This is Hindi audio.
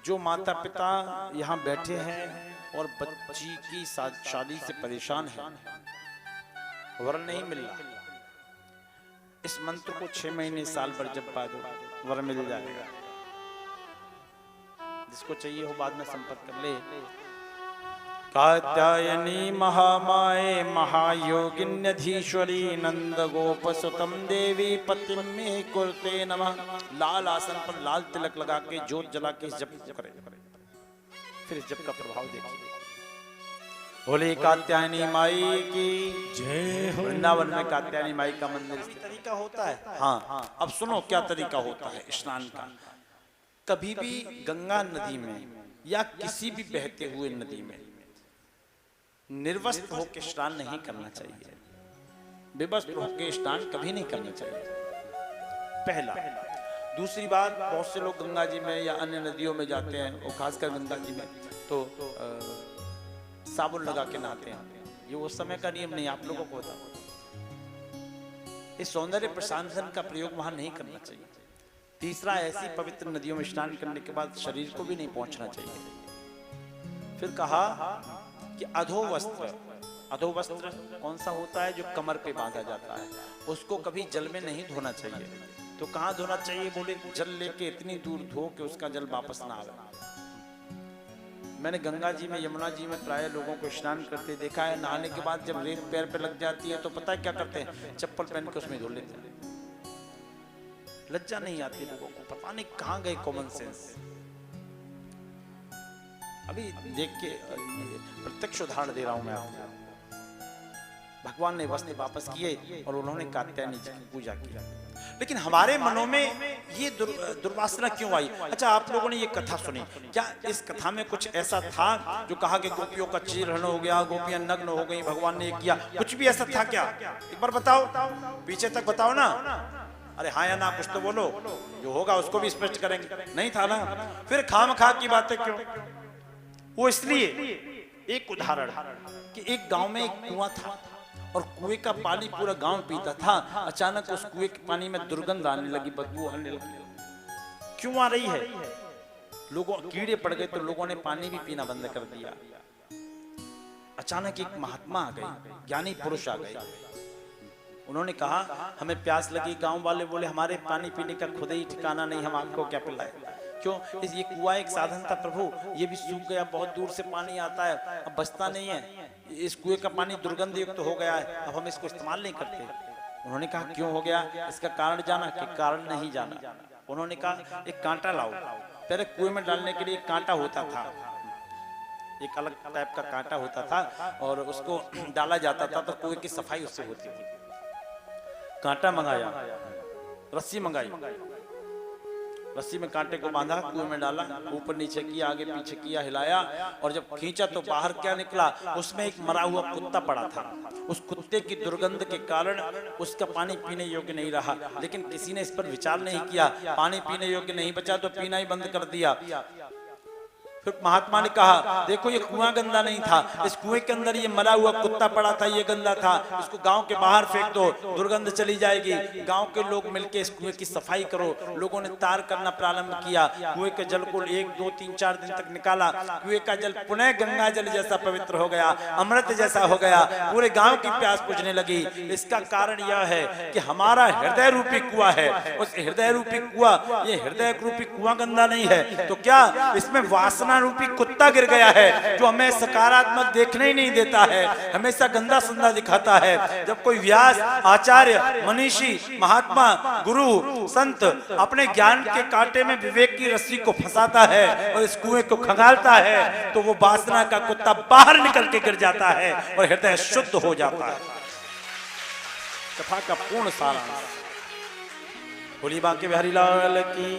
जो माता पिता यहाँ बैठे हैं और बच्ची की शादी से परेशान है, वरन नहीं मिल रहा, इस मंत्र को 6 महीने साल भर जब पा दो, वरन मिल जाएगा। जिसको चाहिए हो बाद में संपर्क कर ले। कात्यायनी महामाये महायोगिन्यधीश्वरी नंद गोप सुतम देवी पतिम में कुरते नमः। लाल आसन पर लाल तिलक लगा के जोत जला के जप करें, फिर जप का प्रभाव देखिए। बोले कात्यायनी माई की जय हो। वृंदावन में कात्यायनी माई का मंदिर तरीका होता है। हाँ, अब सुनो क्या तरीका होता है स्नान का। कभी भी गंगा नदी में या किसी भी बहते हुए नदी में निर्वस्त्र होकर स्नान नहीं करना चाहिए। विवस्त्र होकर स्नान कभी नहीं करना चाहिए, पहला। दूसरी बात, बहुत से लोग गंगा जी में या अन्य नदियों में जाते हैं और खासकर गंगा जी में तो साबुन लगा के नहाते हैं। ये उस समय का नियम नहीं, आप लोगों को होता। इस सौंदर्य प्रसाधन का प्रयोग वहां नहीं करना चाहिए। तीसरा, ऐसी पवित्र नदियों में स्नान करने के बाद शरीर को भी नहीं पहुंचना चाहिए। फिर कहा कि अधोवस्त्र, अधोवस्त्र कौन सा होता है? जो कमर पे बांधा जाता है, उसको कभी जल में नहीं धोना चाहिए। तो कहाँ धोना चाहिए? बोले जल लेके इतनी दूर धो के उसका जल वापस ना आवे। मैंने गंगा जी में, यमुना जी में प्राय लोगों को स्नान करते देखा है। नहाने के बाद जब रेत पैर पे लग जाती है तो पता है क्या करते हैं? चप्पल पहन के उसमें धो लेते हैं। लज्जा नहीं आती लोगों को, पता नहीं कहाँ गए कॉमन सेंस। अभी देख के प्रत्यक्ष उदाहरण दे रहा हूं मैं आपको। भगवान ने वस्त्र वापस किए और उन्होंने कात्यायनी जी की पूजा की। लेकिन हमारे मनों में ये दुर्वासना क्यों आई? अच्छा, आप लोगों ने ये कथा सुनी क्या? इस कथा में कुछ ऐसा था जो कहा कि गोपियों का चीरहरण हो गया, गोपियां नग्न हो गई, भगवान ने ये किया? कुछ भी ऐसा था क्या? एक बार बताओ, पीछे तक बताओ ना। अरे हाँ या ना कुछ तो बोलो, जो होगा उसको भी स्पष्ट करेंगे। नहीं था ना, फिर खामखा की बातें क्यों? वो इसलिए, एक उदाहरण कि एक गांव में एक कुआं था और कुएं का पानी पूरा गांव पीता था। अचानक उस कुएं के पानी में दुर्गंध आने लगी, बदबू आने लगी। क्यों आ रही है? लोगों कीड़े पड़ गए तो लोगों ने पानी भी पीना बंद कर दिया। अचानक एक महात्मा आ गए, ज्ञानी पुरुष आ गए। उन्होंने कहा हमें प्यास लगी। गांव वाले बोले हमारे पानी पीने का खुद ही ठिकाना नहीं, हम आपको क्या पिलाए? क्यों? ये कुआं एक साधन था प्रभु, ये भी सूख गया, बहुत दूर से पानी आता है, अब बचता नहीं है। इस कुएं का पानी दुर्गंध युक्त हो गया है, अब हम इसको इस्तेमाल नहीं करते। उन्होंने कहा क्यों हो गया? इसका कारण जाना? कि कारण नहीं जाना। उन्होंने कहा एक कांटा लाओ। पहले कुएं में डालने के लिए एक कांटा होता था, एक अलग टाइप का कांटा होता था और उसको डाला जाता था तो कुएं की सफाई उससे होती थी। कांटा मंगाया, रस्सी मंगाई, रस्सी में कांटे को बांधा, कुएं में डाला, ऊपर नीचे किया, आगे पीछे किया, हिलाया और जब खींचा तो बाहर क्या निकला? उसमें एक मरा हुआ कुत्ता पड़ा था। उस कुत्ते की दुर्गंध के कारण उसका पानी पीने योग्य नहीं रहा। लेकिन किसी ने इस पर विचार नहीं किया, पानी पीने योग्य नहीं बचा तो पीना ही बंद कर दिया। फिर महात्मा ने कहा देखो ये कुआं गंदा नहीं था, इस कुएं के अंदर ये मरा हुआ कुत्ता पड़ा था, ये गंदा था, इसको गांव के बाहर फेंक दो, दुर्गंध चली जाएगी। गांव के लोग मिलके इस कुएं की सफाई करो। लोगों ने तार करना प्रारंभ किया, कुएं के जल को 1, 2, 3, 4 दिन तक निकाला। कुएं का जल पुनः गंगा जल जैसा पवित्र हो गया, अमृत जैसा हो गया, पूरे गांव की प्यास बुझने लगी। इसका कारण यह है कि हमारा हृदय रूपी कुआं है। उस हृदय रूपी कुआं, ये हृदय रूपी कुआं गंदा नहीं है तो क्या इसमें वासना रूपी कुत्ता गिर गया है जो हमें सकारात्मक देखने ही नहीं देता है, हमेशा गंदा संदा दिखाता है। जब कोई व्यास, आचार्य, मनीषी, महात्मा, गुरु, संत अपने ज्ञान के कांटे में विवेक की रस्सी को फंसाता है और इस कुएं को खंगालता है तो वो वासना का कुत्ता बाहर निकल के गिर जाता है और हृदय शुद्ध हो जाता है। कथा का पूर्ण सारांश। बोली बांके बिहारी लाल की।